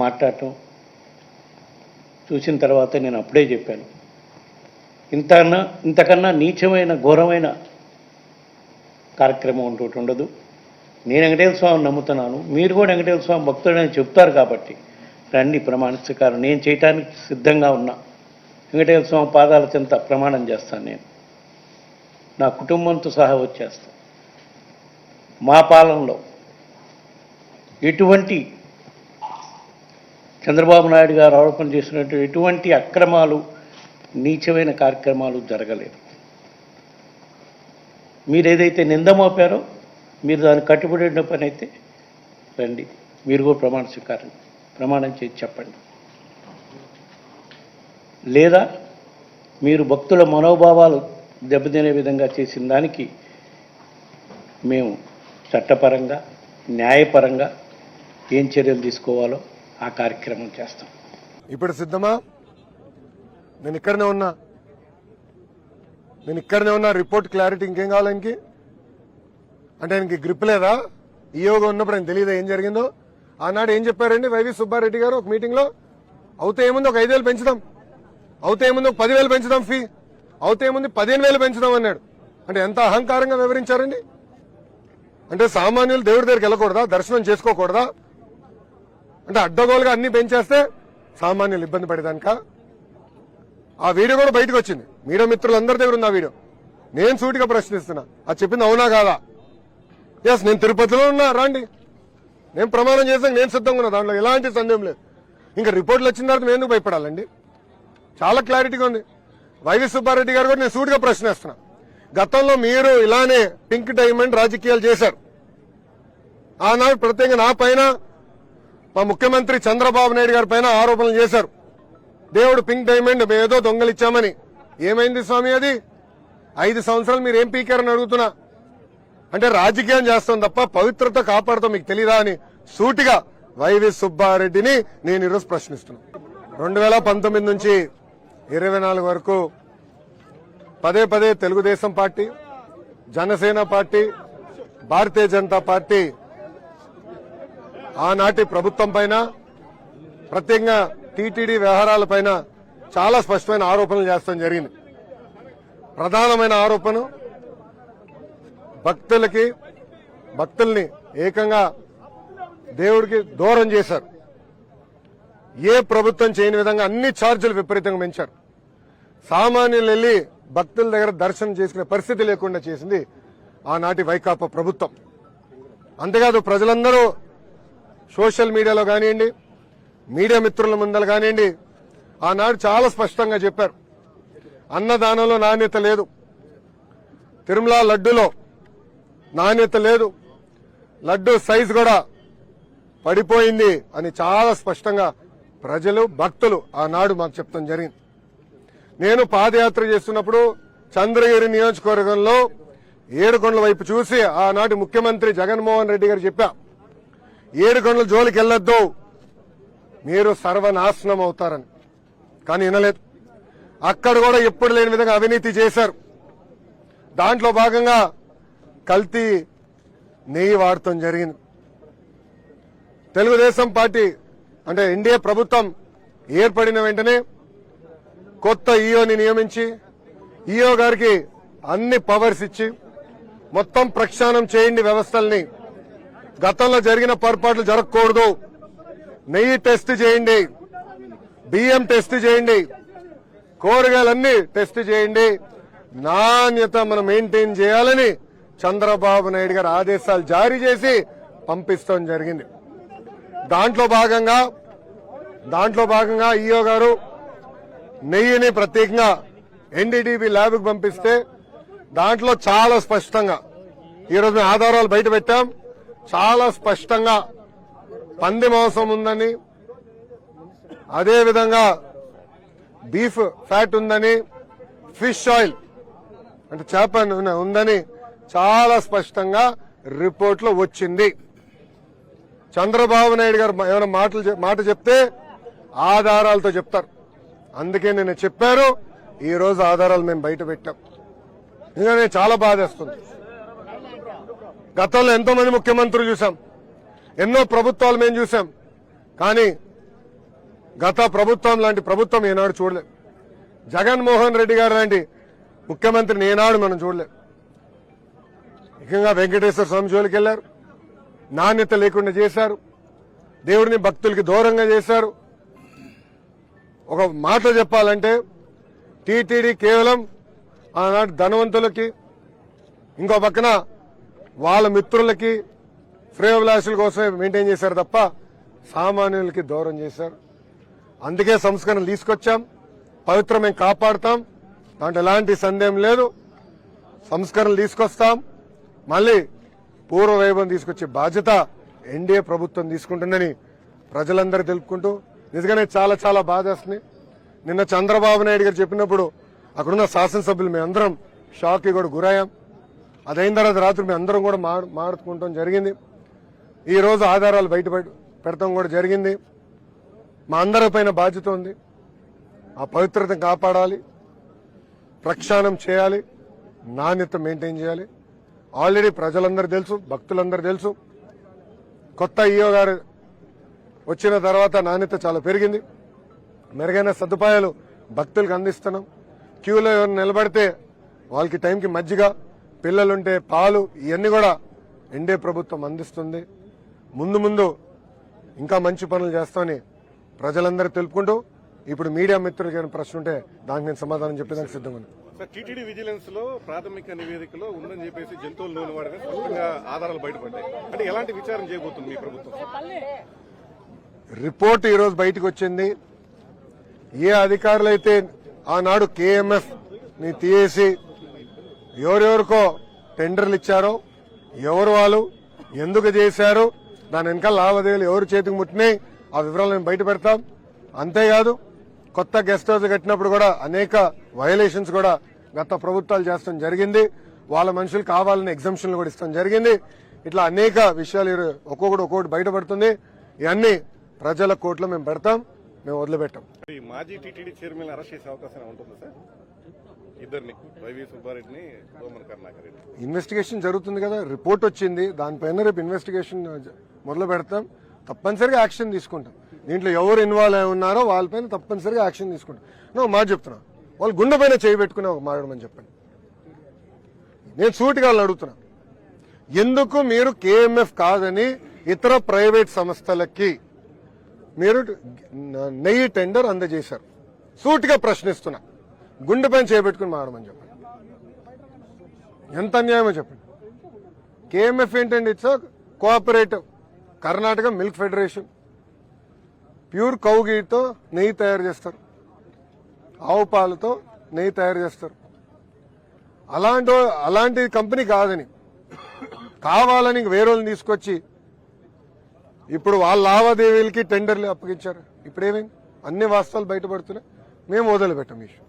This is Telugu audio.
మాట్లాడటం చూసిన తర్వాత నేను అప్పుడే చెప్పాను, ఇంతకన్నా నీచమైన ఘోరమైన కార్యక్రమం ఇంకోటి ఉండదు. నేను వెంకటేశ్వర స్వామిని నమ్ముతున్నాను, మీరు కూడా వెంకటేశ్వర స్వామి భక్తుడని చెప్తారు కాబట్టి రండి ప్రమాణ స్వీకారం. నేను చేయటానికి సిద్ధంగా ఉన్నా. వెంకటేశ్వర స్వామి పాదాల చెంత ప్రమాణం చేస్తాను. నేను నా కుటుంబంతో సహా వచ్చేస్తాను. మా పాలనలో ఎటువంటి చంద్రబాబు నాయుడు గారు ఆరోపణ చేసినట్టు ఎటువంటి అక్రమాలు, నీచమైన కార్యక్రమాలు జరగలేదు. మీరు ఏదైతే నింద మోపారో మీరు దానికి కట్టుబడిన పని అయితే రండి, మీరు కూడా ప్రమాణం చేసి చెప్పండి. లేదా మీరు భక్తుల మనోభావాలు దెబ్బతినే విధంగా చేసిన దానికి మేము చట్టపరంగా, న్యాయపరంగా ఏం చర్యలు తీసుకోవాలో ఆ కార్యక్రమం చేస్తాం. ఇప్పుడు సిద్ధమా? నేను ఇక్కడనే ఉన్నా. రిపోర్ట్ క్లారిటీ ఇంకేం కావాలి ఆయనకి? అంటే ఆయనకి గ్రిప్ లేదా? ఈయోగా ఉన్నప్పుడు ఆయన తెలియదా ఏం జరిగిందో? ఆనాడు ఏం చెప్పారండి వైవి సుబ్బారెడ్డి గారు ఒక మీటింగ్ లో? అవుతే ఏముంది ఒక 5,000 పెంచుదాం, అవుతే ఏముంది ఒక 10,000 పెంచుదాం, ఫీ అవుతే ఏముంది 15,000 పెంచుదాం అన్నాడు. అంటే ఎంత అహంకారంగా వివరించారండి. అంటే సామాన్యులు దేవుడి దగ్గరికి వెళ్ళకూడదా? దర్శనం చేసుకోకూడదా? అంటే అడ్డగోలుగా అన్ని పెంచేస్తే సామాన్యులు ఇబ్బంది పడేదానిక? ఆ వీడియో కూడా బయటకు వచ్చింది, మీడియా మిత్రులందరి దగ్గర ఉంది ఆ వీడియో. నేను సూటిగా ప్రశ్నిస్తున్నా, అది చెప్పింది అవునా కాదా? ఎస్, నేను తిరుపతిలో ఉన్నా, రండి, నేను ప్రమాణం చేశాను, నేను సిద్ధంగా ఉన్నా, దాంట్లో ఎలాంటి సందేహం లేదు. ఇంకా రిపోర్ట్లు వచ్చిన తర్వాత మేము ఎందుకు భయపడాలండి? చాలా క్లారిటీగా ఉంది. వైవి సుబ్బారెడ్డి గారు కూడా నేను సూటిగా ప్రశ్నిస్తున్నా. గతంలో మీరు ఇలానే పింక్ డైమండ్ రాజకీయాలు చేశారు. ఆనాడు ప్రత్యేకంగా నా పైన, మా ముఖ్యమంత్రి చంద్రబాబు నాయుడు గారి పైన ఆరోపణలు చేశారు. దేవుడు పింక్ డైమండ్ ఏదో దొంగలిచ్చామని. ఏమైంది స్వామి అది? 5 సంవత్సరాలు మీరు ఏం పీకారని అడుగుతున్నా. అంటే రాజకీయం చేస్తాం తప్ప పవిత్రత కాపాడుతాం మీకు తెలీదా అని సూటిగా వైవి సుబ్బారెడ్డిని నేను ఈరోజు ప్రశ్నిస్తున్నా. 2019 నుంచి 24 వరకు పదే Telugu Desam party, Janasena party, Bharatiya Janata party ఆనాటి ప్రభుత్వం పైన, ప్రత్యేకంగా టీటీడీ వ్యవహారాలపైన చాలా స్పష్టమైన ఆరోపణలు చేస్తాం జరిగింది. ప్రధానమైన ఆరోపణ, భక్తుల్ని ఏకంగా దేవుడికి దూరం చేశారు. ఏ ప్రభుత్వం చేయని విధంగా అన్ని ఛార్జీలు విపరీతంగా పెంచారు. సామాన్యులు వెళ్లి భక్తుల దగ్గర దర్శనం చేసుకునే పరిస్థితి లేకుండా చేసింది ఆనాటి వైకాపా ప్రభుత్వం. అంతేకాదు ప్రజలందరూ సోషల్ మీడియాలో కానివ్వండి, మీడియా మిత్రుల ముందలు కానివ్వండి, ఆనాడు చాలా స్పష్టంగా చెప్పారు, అన్నదానంలో నాణ్యత లేదు, తిరుమల లడ్డూలో నాణ్యత లేదు, లడ్డూ సైజు కూడా పడిపోయింది అని చాలా స్పష్టంగా ప్రజలు, భక్తులు ఆనాడు మాకు చెప్తాం జరిగింది. నేను పాదయాత్ర చేస్తున్నప్పుడు చంద్రగిరి నియోజకవర్గంలో ఏడుకొండల వైపు చూసి ఆనాటి ముఖ్యమంత్రి జగన్మోహన్ రెడ్డి గారు చెప్పా, ఏడుకొండల జోలికి వెళ్లొద్దు, మీరు సర్వనాశనం అవుతారని. కానీ వినలేదు. అక్కడ కూడా ఎప్పుడు లేని విధంగా అవినీతి చేశారు. దాంట్లో భాగంగా కల్తీ నెయ్యి వాడటం జరిగింది. తెలుగుదేశం పార్టీ అంటే ఎన్డీఏ ప్రభుత్వం ఏర్పడిన వెంటనే కొత్త ఈఓని నియమించి ఈఓ గారికి అన్ని పవర్స్ ఇచ్చి మొత్తం ప్రక్షాళన చేయండి వ్యవస్థల్ని, గతంలో జరిగిన పొరపాట్లు జరగకూడదు, నెయ్యి టెస్ట్ చేయండి, బియ్యం టెస్ట్ చేయండి, కూరగాయలన్నీ టెస్ట్ చేయండి, నాణ్యత మనం మెయింటైన్ చేయాలని చంద్రబాబు నాయుడు గారు ఆదేశాలు జారీ చేసి పంపిస్తాం జరిగింది. దాంట్లో భాగంగా ఈఓ గారు నెయ్యిని ప్రత్యేకంగా ఎన్డీడీబీ ల్యాబ్కు పంపిస్తే దాంట్లో చాలా స్పష్టంగా ఈరోజు ఆధారాలు బయట పెట్టాం. చాలా స్పష్టంగా పంది మాంసం ఉందని, అదేవిధంగా బీఫ్ ఫ్యాట్ ఉందని, ఫిష్ ఆయిల్ అంటే చేప ఉందని చాలా స్పష్టంగా రిపోర్ట్లో వచ్చింది. చంద్రబాబు నాయుడు గారు ఏమైనా మాట చెప్తే ఆధారాలతో చెప్తారు. అందుకే నేను చెప్పారు, ఈ రోజు ఆధారాలు మేము బయట పెట్టాం. ఇంకా నేను చాలా బాధేస్తుంది. గతంలో ఎంతో మంది ముఖ్యమంత్రులు చూసాం, ఎన్నో ప్రభుత్వాలు మేము చూసాం, కానీ గత ప్రభుత్వం లాంటి ప్రభుత్వం ఏనాడు చూడలేదు. జగన్మోహన్ రెడ్డి గారు లాంటి ముఖ్యమంత్రిని ఏనాడు మనం చూడలేదు. ముఖ్యంగా వెంకటేశ్వర స్వామి జోలికి వెళ్లారు, నాణ్యత లేకుండా చేశారు, దేవుడిని భక్తులకి దూరంగా చేశారు. ఒక మాట చెప్పాలంటే టీటీడీ కేవలం ఆనాటి ధనవంతులకి, ఇంకో పక్కన వాళ్ళ మిత్రులకి, శ్రేయోభిలాషుల కోసమే మెయింటైన్ చేశారు తప్ప సామాన్యులకి దూరం చేశారు. అందుకే సంస్కరణలు తీసుకొచ్చాం, పవిత్రం మేము కాపాడుతాం, దాంట్లో ఎలాంటి సందేహం లేదు. సంస్కరణలు తీసుకొస్తాం, మళ్ళీ పూర్వ వైభవం తీసుకొచ్చే బాధ్యత ఎన్డీఏ ప్రభుత్వం తీసుకుంటుందని ప్రజలందరూ తెలుపుకుంటూ, నిజంగానే చాలా చాలా బాధేస్తుంది. నిన్న చంద్రబాబు నాయుడు గారు చెప్పినప్పుడు అక్కడున్న శాసనసభ్యులు మేము అందరం షాక్కి కూడా గురయ్యాం. అదైన తర్వాత రాత్రి మేము అందరం కూడా మాట్లాడుకుంటాం జరిగింది. ఈ రోజు ఆధారాలు బయట పెడతాం కూడా జరిగింది. మా అందరి పైన బాధ్యత ఉంది. ఆ పవిత్రతను కాపాడాలి, ప్రక్షాళన చేయాలి, నాణ్యత మెయింటైన్ చేయాలి. ఆల్రెడీ ప్రజలందరూ తెలుసు, భక్తులందరూ తెలుసు. కొత్త ఈఓ గారు వచ్చిన తర్వాత నాణ్యత చాలా పెరిగింది. మెరుగైన సదుపాయాలు భక్తులకు అందిస్తున్నాం. క్యూలో ఎవరు నిలబడితే వాళ్ళకి టైంకి మజ్జిగ, పిల్లలుంటే పాలు, ఇవన్నీ కూడా ఎన్డీఏ ప్రభుత్వం అందిస్తుంది. ముందు ముందు ఇంకా మంచి పనులు చేస్తామని ప్రజలందరూ తెలుపుకుంటూ, ఇప్పుడు మీడియా మిత్రులకి ఏమైనా ప్రశ్న ఉంటే దానికి నేను సమాధానం చెప్పేదానికి సిద్ధంగా ఉన్నాను. సార్, టీటీడీ విజిలెన్స్ లో ప్రాథమిక నివేదికలో ఉందని చెప్పేసి జంతువుల నూనె వాడగా స్పష్టంగా ఆధారాలు బయటపడ్డాయి. అంటే ఎలాంటి విచారణ చేయబోతుంది మీ ప్రభుత్వం? రిపోర్ట్ ఈ రోజు బయటకు వచ్చింది. ఏ అధికారులైతే ఆనాడు కేఎంఎఫ్ ని తీసేసి ఎవరెవరికో టెండర్లు ఇచ్చారో, ఎవరు వాళ్ళు, ఎందుకు చేశారు, దాని వెనకాల లావాదేవీలు ఎవరు చేతికి ముట్టినాయి, ఆ వివరాలను బయట పెడతాం. అంతేకాదు కొత్త గెస్ట్ హౌస్ కట్టినప్పుడు కూడా అనేక వయలేషన్స్ కూడా గత ప్రభుత్వాలు చేస్తాం జరిగింది. వాళ్ళ మనుషులు కావాలని ఎగ్జంప్షన్లు కూడా ఇస్తాం జరిగింది. ఇట్లా అనేక విషయాలు ఒక్కొక్కటి బయటపడుతుంది. ఇవన్నీ ప్రజల కోర్టులో మేము పెడతాం, మేము వదిలిపెట్టాం. ఈ మాజీ టీటీడీ చైర్మన్ అరెస్ట్ చేసే అవకాశం ఉంటుందా సార్? ఇద్దరిని, వైవి సుబ్బారెడ్డిని, సోమన్ కరుణాకర్ రెడ్డి. ఇన్వెస్టిగేషన్ జరుగుతుంది కదా, రిపోర్ట్ వచ్చింది, దానిపైన రేపు ఇన్వెస్టిగేషన్ మొదలు పెడతాం. తప్పనిసరిగా యాక్షన్ తీసుకుంటాం. దీంట్లో ఎవరు ఇన్వాల్వ్ అయి ఉన్నారో వాళ్ళపైన తప్పనిసరిగా యాక్షన్ తీసుకుంటాం. నువ్వు మాట చెప్తున్నా, వాళ్ళు గుండె పైన చేయబెట్టుకునే ఒక మాట్లాడమని చెప్పండి. నేను సూటిగా వాళ్ళని అడుగుతున్నా, ఎందుకు మీరు కేఎంఎఫ్ కాదని ఇతర ప్రైవేట్ సంస్థలకి మీరు నెయ్యి టెండర్ అందజేశారు? సూటిగా ప్రశ్నిస్తున్నా, గుండె పైన చేయబెట్టుకుని మాట్లాడమని చెప్పండి. ఎంత అన్యాయమో చెప్పండి. కేఎంఎఫ్ ఏంటండి? It's cooperative Karnataka milk federation. Pure cow గీతో నెయ్యి తయారు చేస్తారు, ఆవు పాలతో నెయ్యి తయారు చేస్తారు. అలాంటి కంపెనీ కాదని కావాలని వేరే వాళ్ళని తీసుకొచ్చి ఇప్పుడు వాళ్ళ లావాదేవీలకి టెండర్లు అప్పగించారు. ఇప్పుడేమైంది? అన్ని వాస్తవాలు బయటపడుతున్నాయి. మేము వదిలిపెట్టాం ఈ విషయం.